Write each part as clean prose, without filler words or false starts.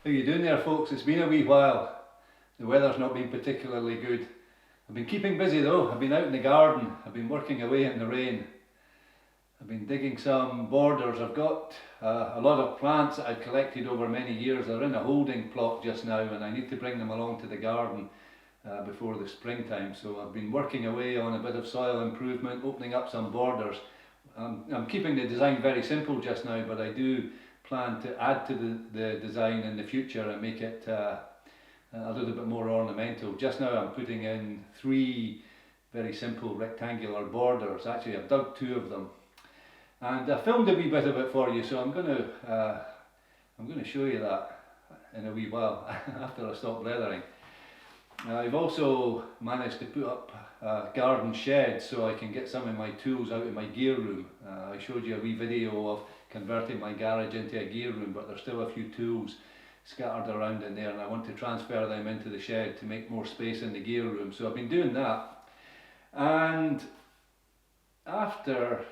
How you doing there, folks? It's been a wee while. The weather's not been particularly good. I've been keeping busy though. I've been out in the garden. I've been working away in the rain. I've been digging some borders. I've got a lot of plants that I've collected over many years. They're in a holding plot just now and I need to bring them along to the garden before the springtime. So I've been working away on a bit of soil improvement, opening up some borders. I'm keeping the design very simple just now, but I do plan to add to the design in the future and make it a little bit more ornamental. Just now I'm putting in 3 very simple rectangular borders. Actually I've dug 2 of them and I filmed a wee bit of it for you, so I'm going to show you that in a wee while after I stop leathering. I've also managed to put up a garden shed so I can get some of my tools out of my gear room. I showed you a wee video of converting my garage into a gear room, but there's still a few tools scattered around in there and I want to transfer them into the shed to make more space in the gear room. So I've been doing that, and after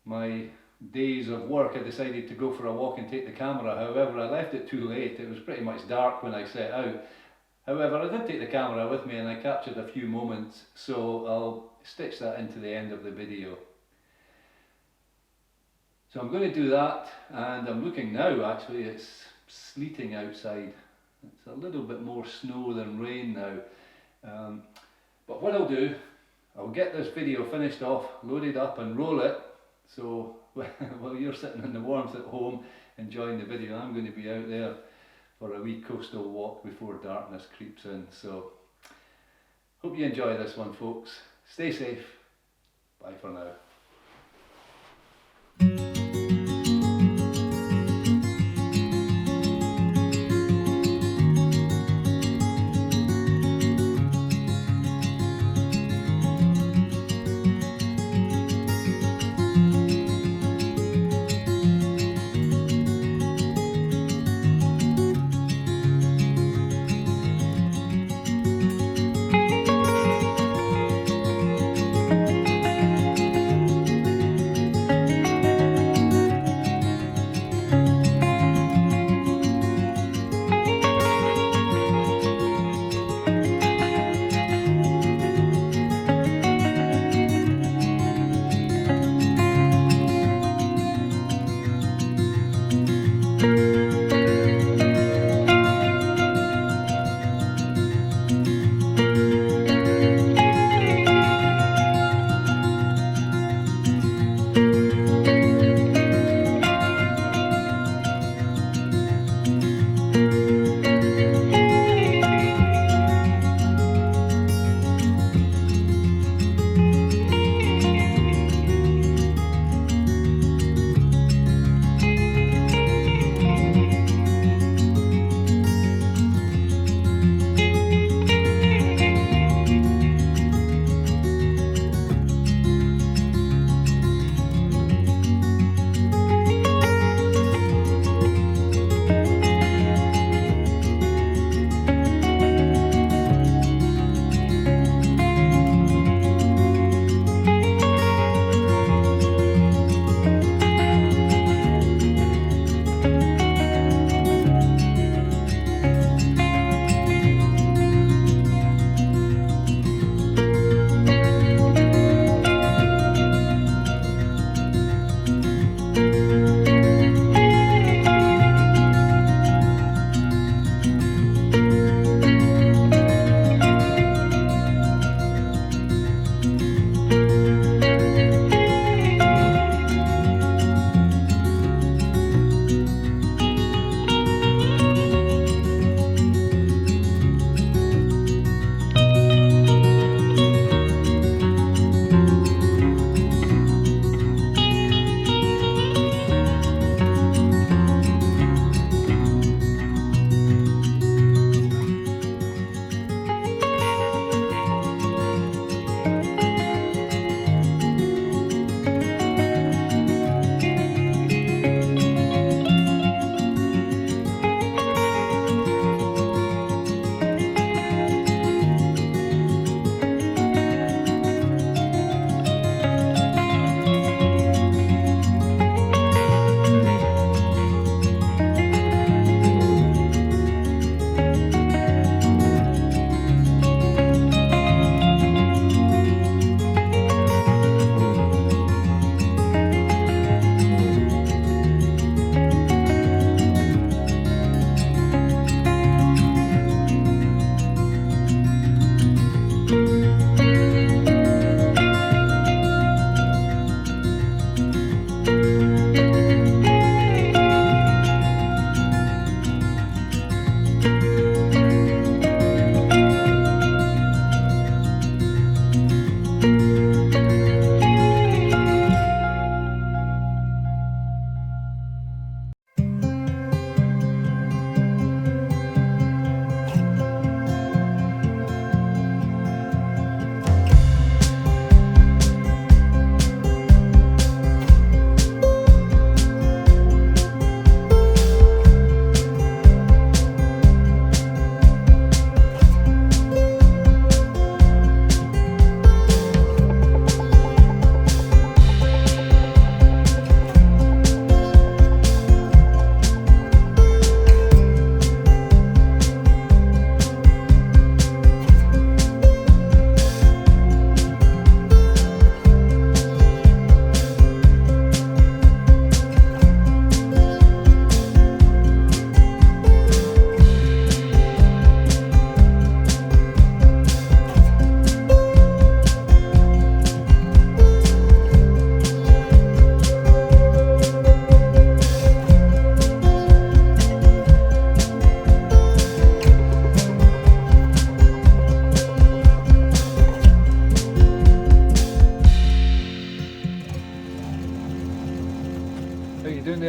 my days of work I decided to go for a walk and take the camera. However, I left it too late. It was pretty much dark when I set out. However, I did take the camera with me and I captured a few moments, so I'll stitch that into the end of the video. So I'm going to do that, and I'm looking now, actually it's sleeting outside. It's a little bit more snow than rain now. But what I'll do, I'll get this video finished off, loaded up and roll it, so while you're sitting in the warmth at home enjoying the video, I'm going to be out there for a wee coastal walk before darkness creeps in. So hope you enjoy this one, folks. Stay safe. Bye for now.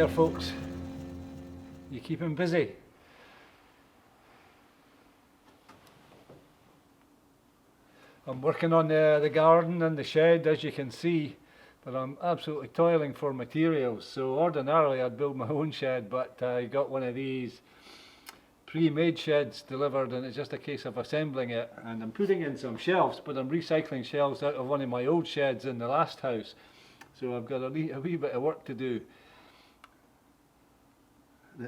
there, folks? You keeping busy? I'm working on the garden and the shed, as you can see, but I'm absolutely toiling for materials. So ordinarily I'd build my own shed, but I got one of these pre-made sheds delivered, and it's just a case of assembling it. And I'm putting in some shelves, but I'm recycling shelves out of one of my old sheds in the last house. So I've got a wee bit of work to do.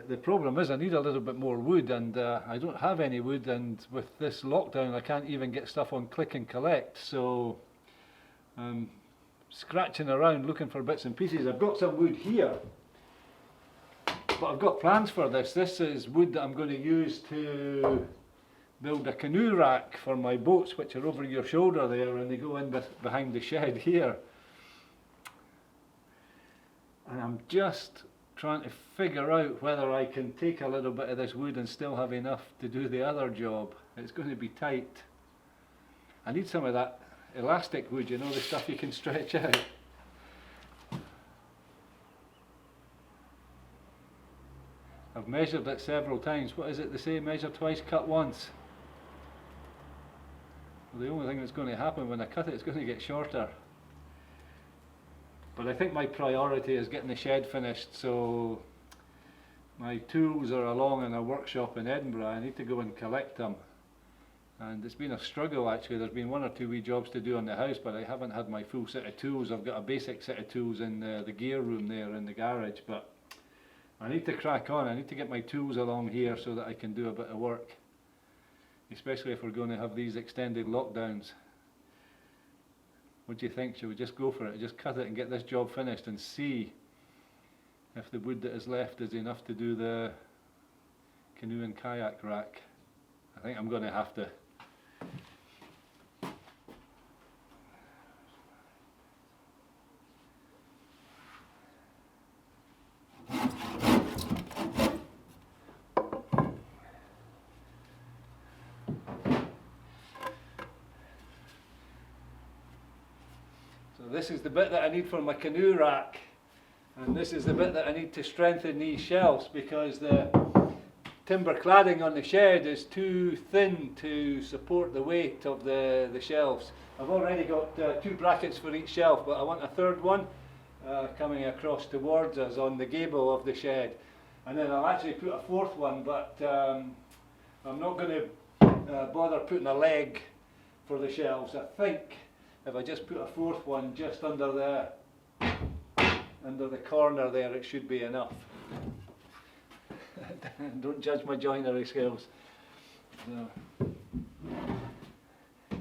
The problem is I need a little bit more wood, and I don't have any wood, and with this lockdown I can't even get stuff on click and collect, so I'm scratching around looking for bits and pieces. I've got some wood here, but I've got plans for this. This is wood that I'm going to use to build a canoe rack for my boats, which are over your shoulder there, and they go in behind the shed here. And I'm just trying to figure out whether I can take a little bit of this wood and still have enough to do the other job. It's going to be tight. I need some of that elastic wood, you know, the stuff you can stretch out. I've measured it several times. What is it they say? Measure twice, cut once. Well, the only thing that's going to happen when I cut it is going to get shorter. But I think my priority is getting the shed finished, so my tools are along in a workshop in Edinburgh. I need to go and collect them. And it's been a struggle actually. There's been one or two wee jobs to do on the house, but I haven't had my full set of tools. I've got a basic set of tools in the gear room there in the garage, but I need to crack on. I need to get my tools along here so that I can do a bit of work, especially if we're going to have these extended lockdowns. What do you think? Should we just go for it? Just cut it and get this job finished and see if the wood that is left is enough to do the canoe and kayak rack? I think I'm going to have to. This is the bit that I need for my canoe rack, and this is the bit that I need to strengthen these shelves, because the timber cladding on the shed is too thin to support the weight of the shelves. I've already got 2 brackets for each shelf, but I want a third one coming across towards us on the gable of the shed, and then I'll actually put a 4th one, but I'm not going to bother putting a leg for the shelves. I think if I just put a 4th one just under the corner there, it should be enough. Don't judge my joinery skills. No.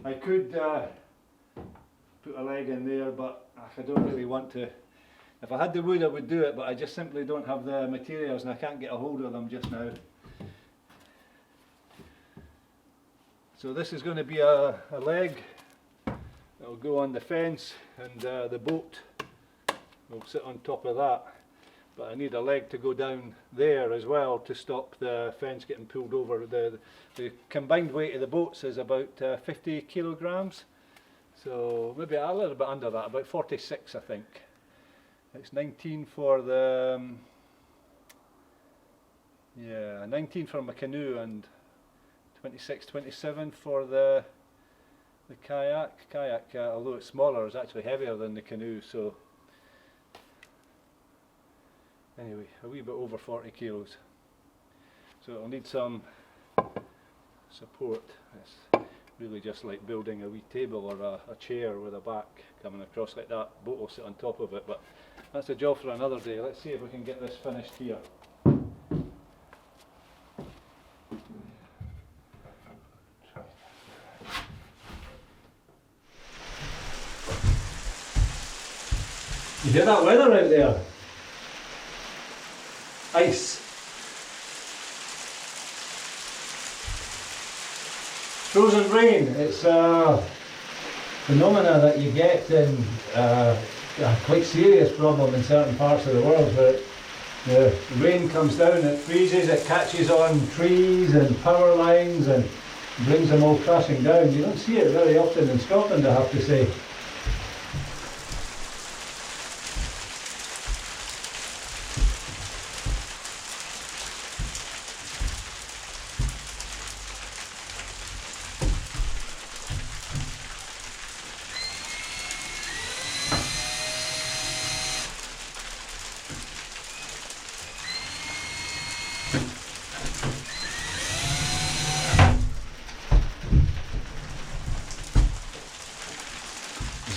I could put a leg in there, but I don't really want to. If I had the wood I would do it, but I just simply don't have the materials and I can't get a hold of them just now. So this is going to be a leg. It'll go on the fence, and the boat will sit on top of that. But I need a leg to go down there as well to stop the fence getting pulled over. The combined weight of the boats is about 50 kilograms, so maybe a little bit under that, about 46 I think. It's 19 for the 19 for my canoe and 26, 27 for the kayak. Although it's smaller, is actually heavier than the canoe, so anyway, a wee bit over 40 kilos. So it'll need some support. It's really just like building a wee table or a chair with a back coming across like that. Boat will sit on top of it, but that's a job for another day. Let's see if we can get this finished here. You hear that weather out there? Ice. Frozen rain. It's a phenomena that you get in a quite serious problem in certain parts of the world, where the rain comes down, it freezes, it catches on trees and power lines and brings them all crashing down. You don't see it very often in Scotland, I have to say.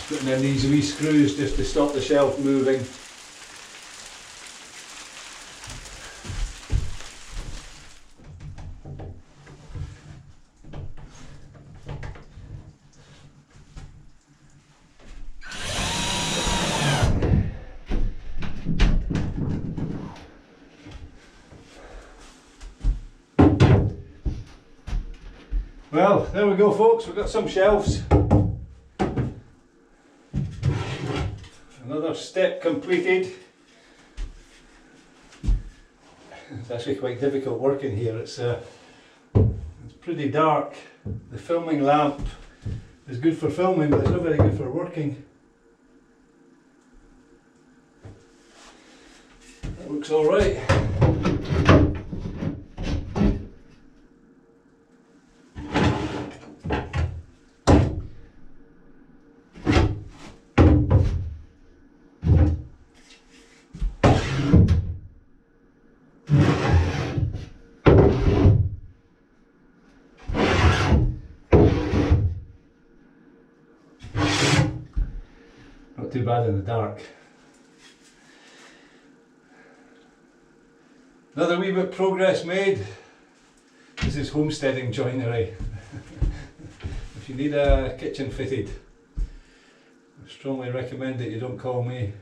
Putting in these wee screws just to stop the shelf moving. Well, there we go folks, we've got some shelves. Another step completed. It's actually quite difficult working here, it's pretty dark. The filming lamp is good for filming, but it's not very good for working. That looks alright. Not too bad in the dark. Another wee bit progress made. This is homesteading joinery. If you need a kitchen fitted, I strongly recommend that you don't call me.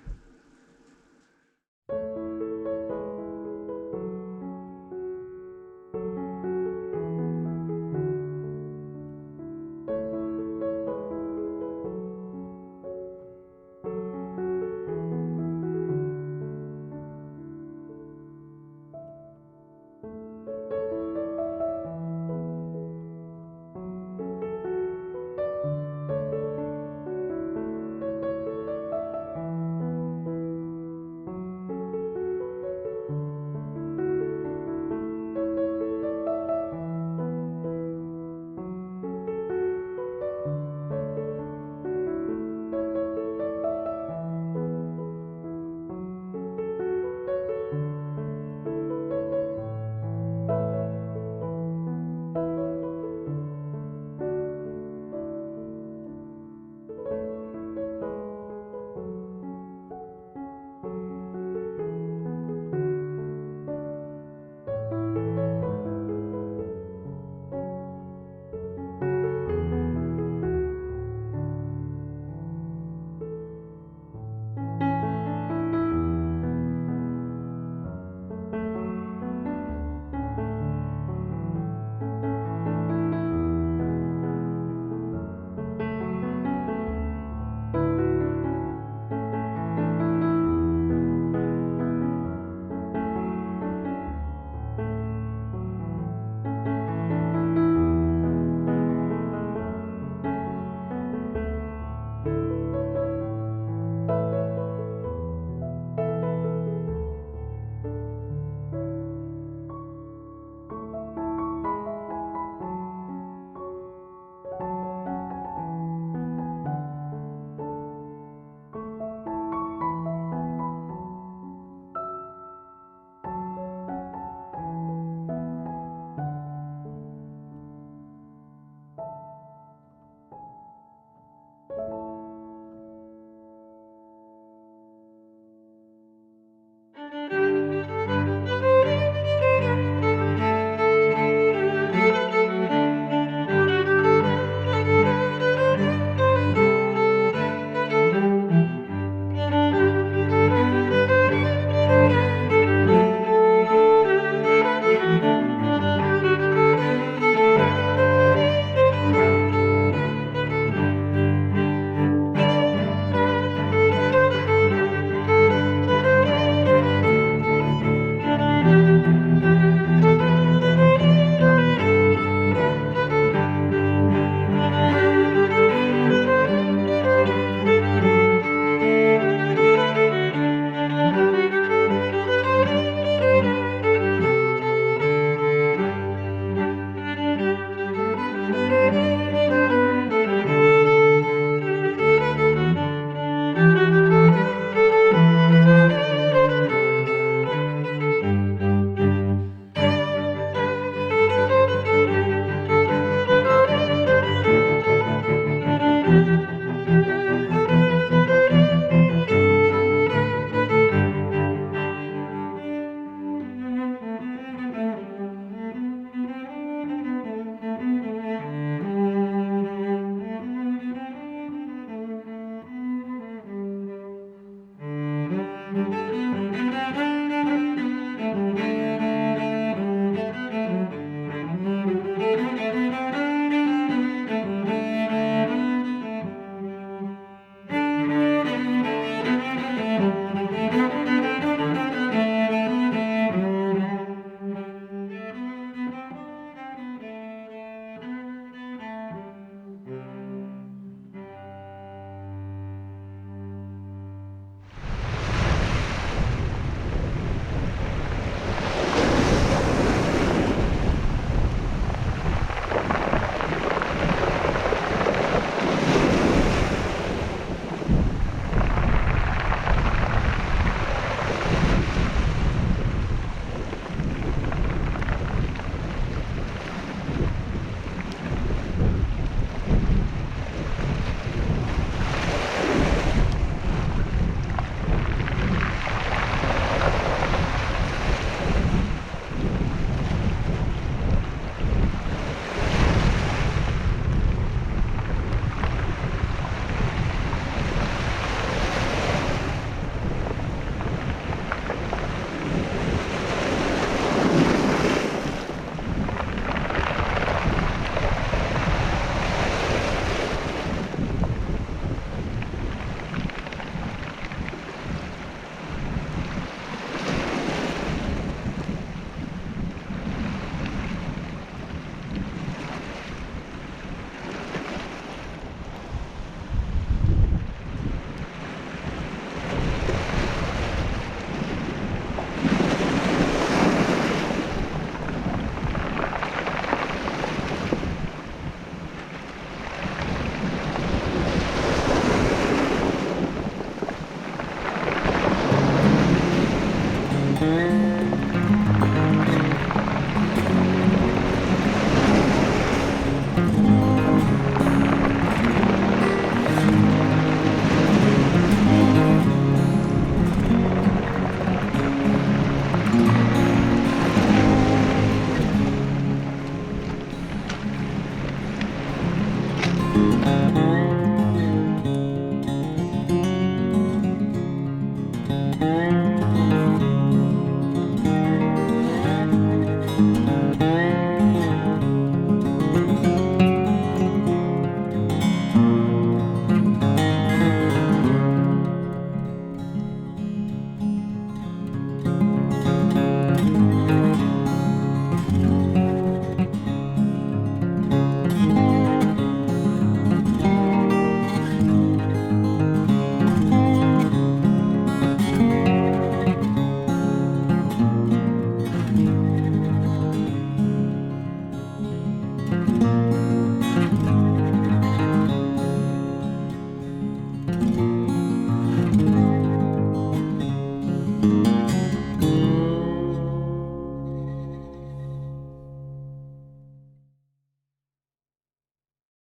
Bye.